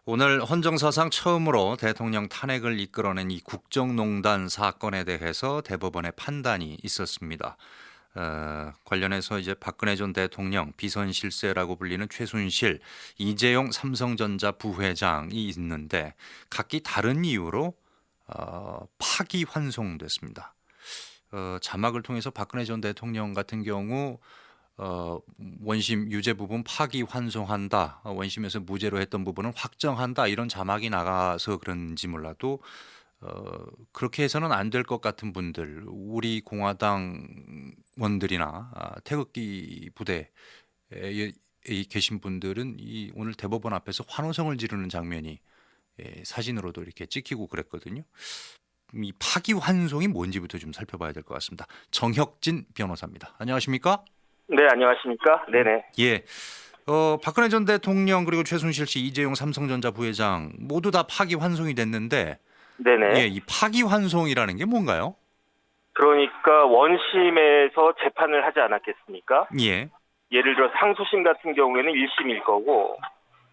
오늘 헌정사상 처음으로 대통령 탄핵을 이끌어낸 이 국정농단 사건에 대해서 대법원의 판단이 있었습니다. 관련해서 이제 박근혜 전 대통령 비선 실세라고 불리는 최순실, 이재용 삼성전자 부회장이 있는데 각기 다른 이유로 파기환송됐습니다. 자막을 통해서 박근혜 전 대통령 같은 경우 원심 유죄 부분 파기환송한다. 원심에서 무죄로 했던 부분은 확정한다. 이런 자막이 나가서 그런지 몰라도 그렇게 해서는 안 될 것 같은 분들, 우리 공화당 원들이나 태극기 부대에 계신 분들은 오늘 대법원 앞에서 환호성을 지르는 장면이 사진으로도 이렇게 찍히고 그랬거든요. 이 파기환송이 뭔지부터 좀 살펴봐야 될 것 같습니다. 정혁진 변호사입니다. 안녕하십니까? 네, 안녕하십니까? 네네. 예. 박근혜 전 대통령 그리고 최순실 씨, 이재용 삼성전자 부회장 모두 다 파기환송이 됐는데 네네. 예, 이 파기환송이라는 게 뭔가요? 그러니까 원심에서 재판을 하지 않았겠습니까? 예. 예를 들어 상소심 같은 경우에는 1심일 거고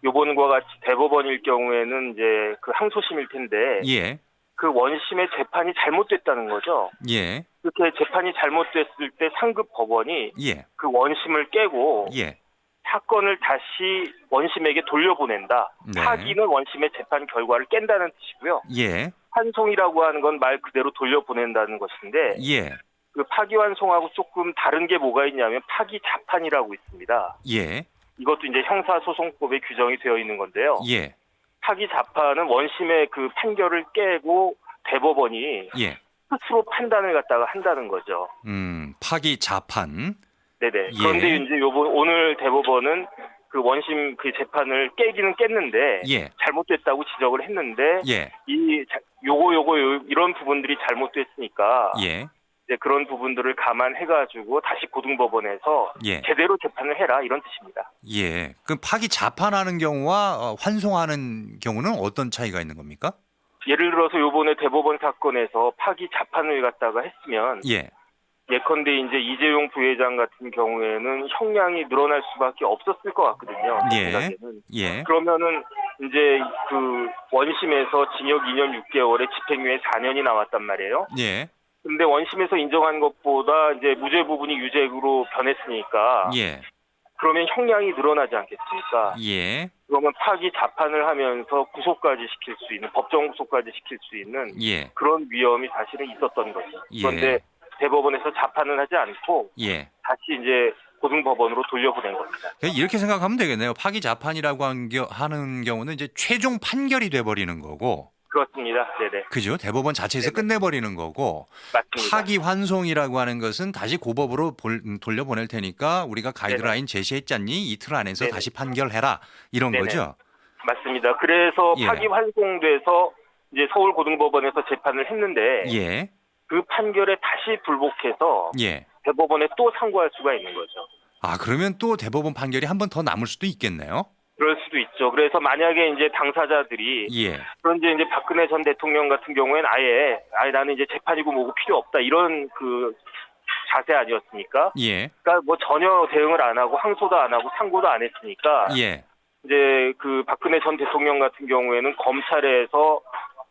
요번과 같이 대법원일 경우에는 이제 그 항소심일 텐데 예. 그 원심의 재판이 잘못됐다는 거죠. 예. 그렇게 재판이 잘못됐을 때 상급 법원이 예. 그 원심을 깨고 예. 사건을 다시 원심에게 돌려보낸다. 네. 파기는 원심의 재판 결과를 깬다는 뜻이고요. 예. 환송이라고 하는 건 말 그대로 돌려보낸다는 것인데 예. 그 파기환송하고 조금 다른 게 뭐가 있냐면 파기자판이라고 있습니다. 예. 이것도 이제 형사소송법에 규정이 되어 있는 건데요. 예. 파기자판은 원심의 그 판결을 깨고 대법원이 예. 스스로 판단을 갖다가 한다는 거죠. 파기자판. 네네. 예. 그런데 이제 오늘 대법원은 그 원심 그 재판을 깨기는 깼는데 예. 잘못됐다고 지적을 했는데 예. 요거 이런 부분들이 잘못됐으니까 예. 이제 그런 부분들을 감안해가지고 다시 고등법원에서 예. 제대로 재판을 해라 이런 뜻입니다. 예. 그럼 파기자판하는 경우와 환송하는 경우는 어떤 차이가 있는 겁니까? 예를 들어서 요번에 대법원 사건에서 파기자판을 갖다가 했으면 예. 예컨대 이제 이재용 부회장 같은 경우에는 형량이 늘어날 수밖에 없었을 것 같거든요. 예. 생각에는. 예. 그러면은 이제 그 원심에서 징역 2년 6개월에 집행유예 4년이 나왔단 말이에요. 예. 근데 원심에서 인정한 것보다 이제 무죄 부분이 유죄로 변했으니까 예. 그러면 형량이 늘어나지 않겠습니까? 예. 그러면 파기 자판을 하면서 구속까지 시킬 수 있는 법정 구속까지 시킬 수 있는 예. 그런 위험이 사실은 있었던 거죠. 예. 그런데 대법원에서 자판을 하지 않고 예. 다시 이제 고등법원으로 돌려보낸 겁니다. 이렇게 생각하면 되겠네요. 파기자판이라고 하는 경우는 이제 최종 판결이 돼버리는 거고, 그렇습니다. 네네. 그죠? 대법원 자체에서 네네. 끝내버리는 거고, 맞습니다. 파기환송이라고 하는 것은 다시 고법으로 돌려보낼 테니까 우리가 가이드라인 제시했잖니 이틀 안에서 네네. 다시 판결해라 이런 네네. 거죠. 맞습니다. 그래서 예. 파기환송돼서 이제 서울고등법원에서 재판을 했는데 예. 그 판결에 다시 불복해서 예. 대법원에 또 상고할 수가 있는 거죠. 아, 그러면 또 대법원 판결이 한 번 더 남을 수도 있겠네요. 그럴 수도 있죠. 그래서 만약에 이제 당사자들이 예. 그런데 이제 박근혜 전 대통령 같은 경우에는 아예 나는 이제 재판이고 뭐고 필요 없다 이런 그 자세 아니었습니까? 예. 그러니까 뭐 전혀 대응을 안 하고 항소도 안 하고 상고도 안 했으니까 예. 이제 그 박근혜 전 대통령 같은 경우에는 검찰에서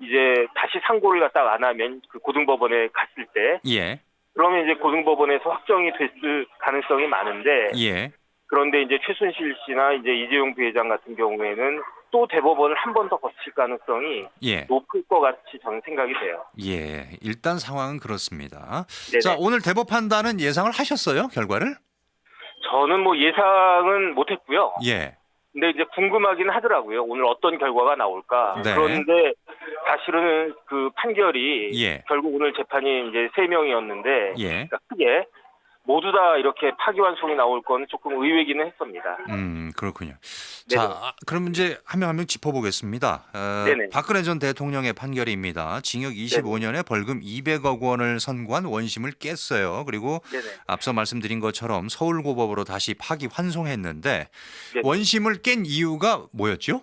이제 다시 상고를 갖다가 안 하면 그 고등법원에 갔을 때 예. 그러면 이제 고등법원에서 확정이 됐을 가능성이 많은데 예. 그런데 이제 최순실 씨나 이제 이재용 부회장 같은 경우에는 또 대법원을 한 번 더 거칠 가능성이 예. 높을 것 같이 저는 생각이 돼요. 예. 일단 상황은 그렇습니다. 네네. 자, 오늘 대법 판단은 예상을 하셨어요? 결과를? 저는 뭐 예상은 못했고요. 예. 근데 이제 궁금하긴 하더라고요. 오늘 어떤 결과가 나올까. 네. 그런데 사실은 그 판결이 예. 결국 오늘 재판이 이제 3명이었는데 예. 그러니까 크게 모두 다 이렇게 파기환송이 나올 건 조금 의외기는 했습니다. 그렇군요. 네네. 자, 그럼 이제 한 명 한 명 짚어보겠습니다. 네네. 박근혜 전 대통령의 판결입니다. 징역 25년에 벌금 200억 원을 선고한 원심을 깼어요. 그리고 네네. 앞서 말씀드린 것처럼 서울고법으로 다시 파기환송했는데 네네. 원심을 깬 이유가 뭐였죠?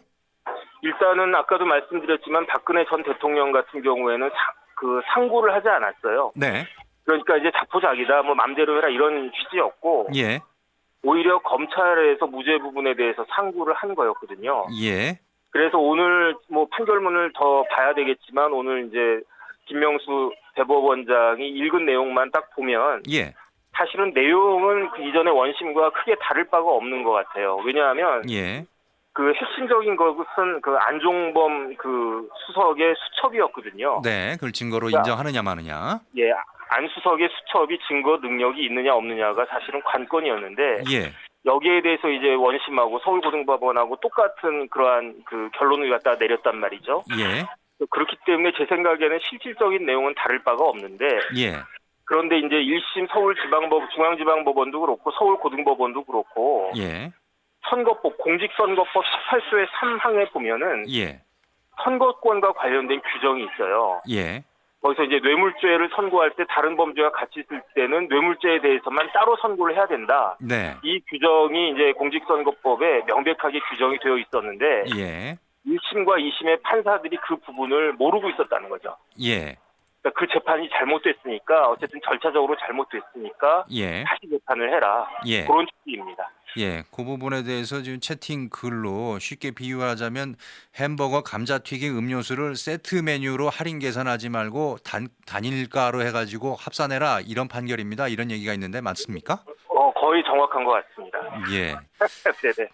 일단은 아까도 말씀드렸지만 박근혜 전 대통령 같은 경우에는 상고를 하지 않았어요. 네. 그러니까 이제 자포자기다, 뭐 맘대로 해라 이런 취지였고 예. 오히려 검찰에서 무죄 부분에 대해서 상고를 한 거였거든요. 예. 그래서 오늘 뭐 판결문을 더 봐야 되겠지만 오늘 이제 김명수 대법원장이 읽은 내용만 딱 보면 예. 사실은 내용은 그 이전의 원심과 크게 다를 바가 없는 것 같아요. 왜냐하면 예. 그 핵심적인 것은 그 안종범 그 수석의 수첩이었거든요. 네, 그걸 증거로 자. 인정하느냐 마느냐. 예, 안 수석의 수첩이 증거 능력이 있느냐 없느냐가 사실은 관건이었는데 예. 여기에 대해서 이제 원심하고 서울고등법원하고 똑같은 그러한 그 결론을 갖다 내렸단 말이죠. 예. 그렇기 때문에 제 생각에는 실질적인 내용은 다를 바가 없는데 예. 그런데 이제 1심 중앙지방법원도 그렇고 서울고등법원도 그렇고 예. 선거법 공직선거법 18조의 3항에 보면은 예. 선거권과 관련된 규정이 있어요. 예. 거기서 이제 뇌물죄를 선고할 때 다른 범죄가 같이 있을 때는 뇌물죄에 대해서만 따로 선고를 해야 된다. 네. 이 규정이 이제 공직선거법에 명백하게 규정이 되어 있었는데 예. 1심과 2심의 판사들이 그 부분을 모르고 있었다는 거죠. 예. 그러니까 그 재판이 잘못됐으니까 어쨌든 절차적으로 잘못됐으니까 예. 다시 재판을 해라. 예. 그런 취지입니다. 예, 그 부분에 대해서 지금 채팅 글로 쉽게 비유하자면 햄버거, 감자튀김, 음료수를 세트 메뉴로 할인 계산하지 말고 단일가로 해가지고 합산해라 이런 판결입니다. 이런 얘기가 있는데 맞습니까? 거의 정확한 것 같습니다. 예. 네네.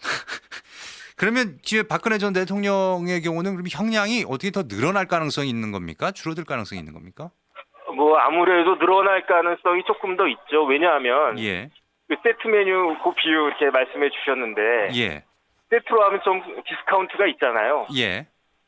그러면 지금 박근혜 전 대통령의 경우는 그럼 형량이 어떻게 더 늘어날 가능성이 있는 겁니까? 줄어들 가능성이 있는 겁니까? 뭐 아무래도 늘어날 가능성이 조금 더 있죠. 왜냐하면 예. 그 세트 메뉴 그 비유 이렇게 말씀해 주셨는데 예. 세트로 하면 좀 디스카운트가 있잖아요. 예.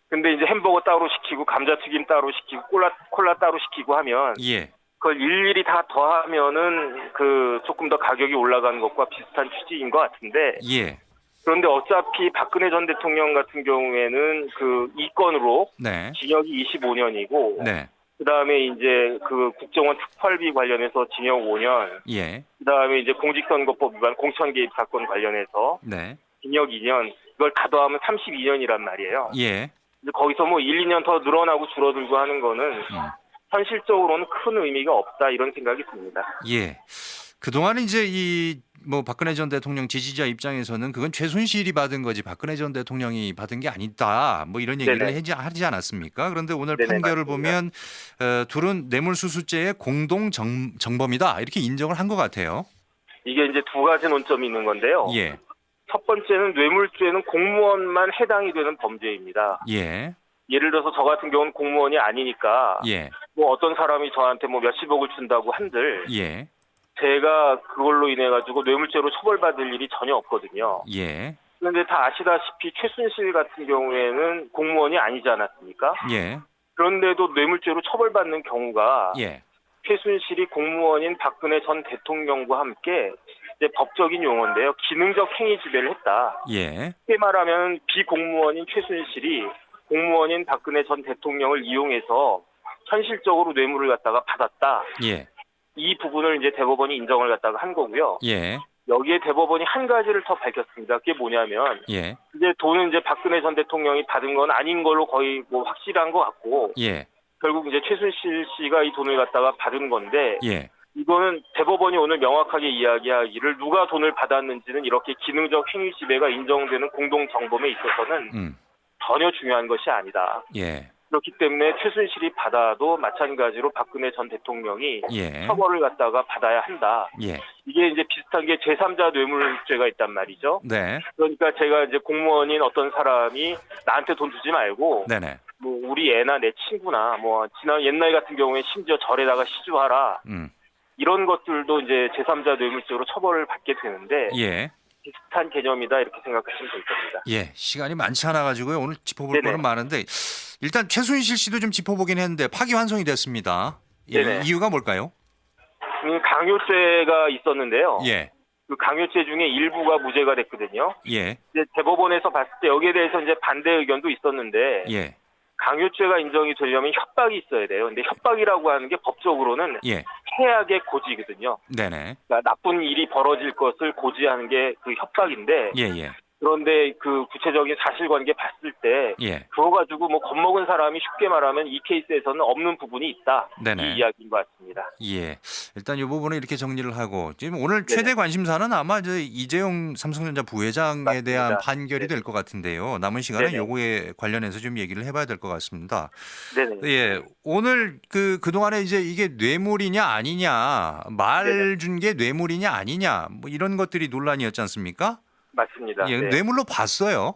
근데 이제 햄버거 따로 시키고 감자튀김 따로 시키고 콜라 따로 시키고 하면 예. 그걸 일일이 다 더하면은 그 조금 더 가격이 올라가는 것과 비슷한 취지인 것 같은데 예. 그런데 어차피 박근혜 전 대통령 같은 경우에는 그 이 건으로 네. 징역이 25년이고 네. 그다음에 이제 그 국정원 특활비 관련해서 징역 5년 예. 그다음에 이제 공직선거법 위반 공천 개입 사건 관련해서 네. 징역 2년 이걸 다 더하면 32년이란 말이에요. 예. 근데 거기서 뭐 1, 2년 더 늘어나고 줄어들고 하는 거는 현실적으로는 큰 의미가 없다 이런 생각이 듭니다. 예. 그동안은 이제 이 뭐 박근혜 전 대통령 지지자 입장에서는 그건 최순실이 받은 거지 박근혜 전 대통령이 받은 게 아니다. 뭐 이런 얘기를 네네. 하지 않았습니까? 그런데 오늘 네네, 판결을 맞습니다. 보면 둘은 뇌물수수죄의 공동 정범이다. 이렇게 인정을 한 것 같아요. 이게 이제 두 가지 논점이 있는 건데요. 예. 첫 번째는 뇌물죄는 공무원만 해당이 되는 범죄입니다. 예. 예를 들어서 저 같은 경우는 공무원이 아니니까 예. 뭐 어떤 사람이 저한테 뭐 몇십억을 준다고 한들 예. 제가 그걸로 인해 가지고 뇌물죄로 처벌받을 일이 전혀 없거든요. 예. 그런데 다 아시다시피 최순실 같은 경우에는 공무원이 아니지 않았습니까? 예. 그런데도 뇌물죄로 처벌받는 경우가 예. 최순실이 공무원인 박근혜 전 대통령과 함께 이제 법적인 용어인데요. 기능적 행위 지배를 했다. 예. 쉽게 말하면 비공무원인 최순실이 공무원인 박근혜 전 대통령을 이용해서 현실적으로 뇌물을 갖다가 받았다. 예. 이 부분을 이제 대법원이 인정을 갖다가 한 거고요. 예. 여기에 대법원이 한 가지를 더 밝혔습니다. 그게 뭐냐면 예. 이제 돈은 이제 박근혜 전 대통령이 받은 건 아닌 걸로 거의 뭐 확실한 것 같고 예. 결국 이제 최순실 씨가 이 돈을 갖다가 받은 건데 예. 이거는 대법원이 오늘 명확하게 이야기하기를 누가 돈을 받았는지는 이렇게 기능적 행위 지배가 인정되는 공동 정범에 있어서는 전혀 중요한 것이 아니다. 예. 그렇기 때문에 최순실이 받아도 마찬가지로 박근혜 전 대통령이 예. 처벌을 갖다가 받아야 한다. 예. 이게 이제 비슷한 게 제3자 뇌물죄가 있단 말이죠. 네. 그러니까 제가 이제 공무원인 어떤 사람이 나한테 돈 주지 말고 네네. 뭐 우리 애나 내 친구나 뭐 지난 옛날 같은 경우에 심지어 절에다가 시주하라 이런 것들도 이제 제3자 뇌물죄로 처벌을 받게 되는데 예. 비슷한 개념이다 이렇게 생각하시면 될 겁니다. 예. 시간이 많지 않아 가지고요. 오늘 짚어볼 네네. 거는 많은데 일단 최순실 씨도 좀 짚어보긴 했는데 파기환송이 됐습니다. 예. 네네. 이유가 뭘까요? 강요죄가 있었는데요. 예. 그 강요죄 중에 일부가 무죄가 됐거든요. 예. 이제 대법원에서 봤을 때 여기에 대해서 이제 반대 의견도 있었는데 예. 강요죄가 인정이 되려면 협박이 있어야 돼요. 근데 협박이라고 하는 게 법적으로는 예. 해악의 고지거든요. 네네. 그러니까 나쁜 일이 벌어질 것을 고지하는 게 그 협박인데 예. 예. 그런데 그 구체적인 사실관계 봤을 때 예. 그거 가지고 뭐 겁먹은 사람이 쉽게 말하면 이 케이스에서는 없는 부분이 있다. 네네. 이 이야기인 것 같습니다. 예. 일단 이 부분을 이렇게 정리를 하고 지금 오늘 네네. 최대 관심사는 아마 이재용 삼성전자 부회장에 대한 맞습니다. 판결이 네네. 될 것 같은데요. 남은 시간은 네네. 요거에 관련해서 좀 얘기를 해봐야 될 것 같습니다. 네네. 예. 오늘 그동안에 이제 이게 뇌물이냐 아니냐, 말 준 게 뇌물이냐 아니냐, 뭐 이런 것들이 논란이었지 않습니까? 맞습니다. 예. 네. 뇌물로 봤어요.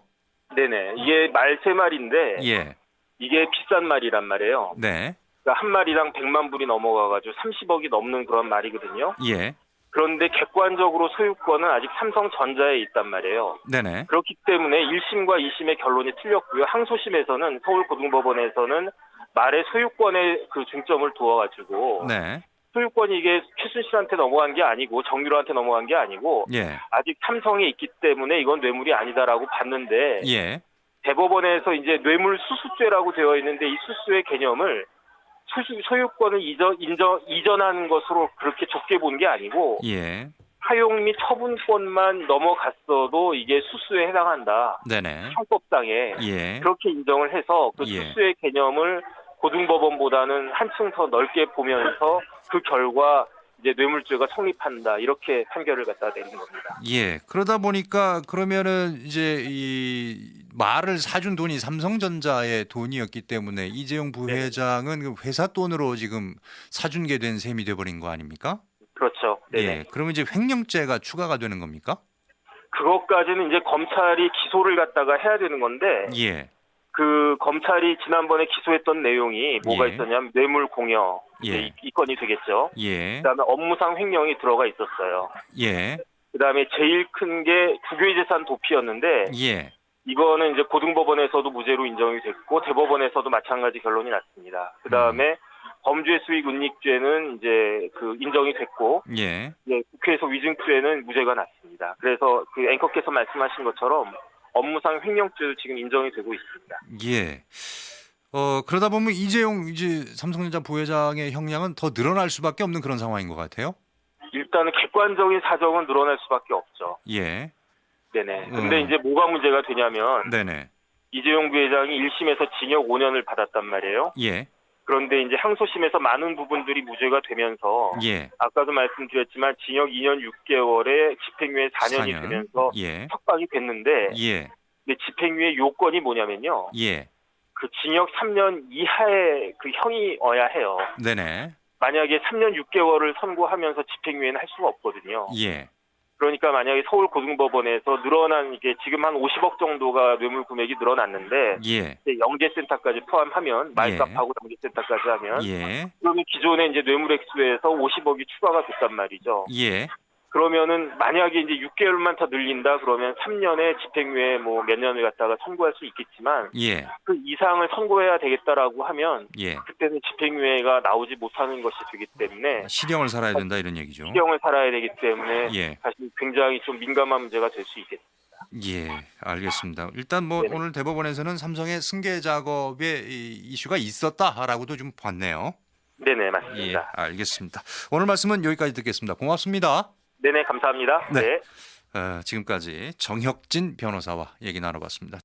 네네. 이게 말 세 마리인데 예. 이게 비싼 말이란 말이에요. 네. 그러니까 한 마리당 100만 불이 넘어가가지고 30억이 넘는 그런 말이거든요. 예. 그런데 객관적으로 소유권은 아직 삼성전자에 있단 말이에요. 네네. 그렇기 때문에 1심과 2심의 결론이 틀렸고요. 항소심에서는 서울고등법원에서는 말의 소유권에 그 중점을 두어가지고 네. 소유권이 이게 최순실한테 넘어간 게 아니고 정유라한테 넘어간 게 아니고 예. 아직 삼성에 있기 때문에 이건 뇌물이 아니다라고 봤는데 예. 대법원에서 이제 뇌물 수수죄라고 되어 있는데 이 수수의 개념을 소유권을 이전하는 것으로 그렇게 좁게 본 게 아니고 예. 사용 및 처분권만 넘어갔어도 이게 수수에 해당한다. 네네. 형법상에 예. 그렇게 인정을 해서 그 예. 수수의 개념을 고등법원보다는 한층 더 넓게 보면서 그 결과 이제 뇌물죄가 성립한다 이렇게 판결을 갖다 내린 겁니다. 예. 그러다 보니까 그러면은 이제 이 말을 사준 돈이 삼성전자의 돈이었기 때문에 이재용 부회장은 그 회사 돈으로 지금 사준 게 된 셈이 돼버린 거 아닙니까? 그렇죠. 네네. 예. 그러면 이제 횡령죄가 추가가 되는 겁니까? 그것까지는 이제 검찰이 기소를 갖다가 해야 되는 건데 예. 그 검찰이 지난번에 기소했던 내용이 뭐가 예. 있었냐면 뇌물 공여 예. 이 건이 되겠죠. 예. 그다음에 업무상 횡령이 들어가 있었어요. 예. 그다음에 제일 큰 게 국유의 재산 도피였는데 예. 이거는 이제 고등법원에서도 무죄로 인정이 됐고 대법원에서도 마찬가지 결론이 났습니다. 그다음에 범죄 수익 은닉죄는 이제 그 인정이 됐고 예. 예, 국회에서 위증죄는 무죄가 났습니다. 그래서 그 앵커께서 말씀하신 것처럼 업무상 횡령죄도 지금 인정이 되고 있습니다. 예. 그러다 보면 이재용 이제 삼성전자 부회장의 형량은 더 늘어날 수밖에 없는 그런 상황인 것 같아요. 일단은 객관적인 사정은 늘어날 수밖에 없죠. 예. 네네. 근데 이제 뭐가 문제가 되냐면 네네. 이재용 부회장이 1심에서 징역 5년을 받았단 말이에요. 예. 그런데 이제 항소심에서 많은 부분들이 무죄가 되면서 예. 아까도 말씀드렸지만 징역 2년 6개월에 집행유예 4년이 4년. 되면서 예. 석방이 됐는데 예. 근데 집행유예 요건이 뭐냐면요. 예. 그 징역 3년 이하의 그 형이어야 해요. 네네. 만약에 3년 6개월을 선고하면서 집행유예는 할 수가 없거든요. 예. 그러니까 만약에 서울고등법원에서 늘어난 이게 지금 한 50억 정도가 뇌물 금액이 늘어났는데 예. 이제 영재센터까지 포함하면 말값하고 영재센터까지 하면 예. 그러면 기존에 이제 뇌물 액수에서 50억이 추가가 됐단 말이죠. 예. 그러면은 만약에 이제 6개월만 더 늘린다 그러면 3년에 집행유예 뭐 몇 년을 갖다가 선고할 수 있겠지만 예. 그 이상을 선고해야 되겠다라고 하면 예. 그때는 집행유예가 나오지 못하는 것이 되기 때문에 실형을 살아야 된다 이런 얘기죠. 실형을 살아야 되기 때문에 예. 사실 굉장히 좀 민감한 문제가 될 수 있겠습니다. 예, 알겠습니다. 일단 뭐 네네. 오늘 대법원에서는 삼성의 승계 작업에 이슈가 있었다라고도 좀 봤네요. 네네 예, 맞습니다. 알겠습니다. 오늘 말씀은 여기까지 듣겠습니다. 고맙습니다. 네네 감사합니다. 네. 네. 지금까지 정혁진 변호사와 얘기 나눠봤습니다.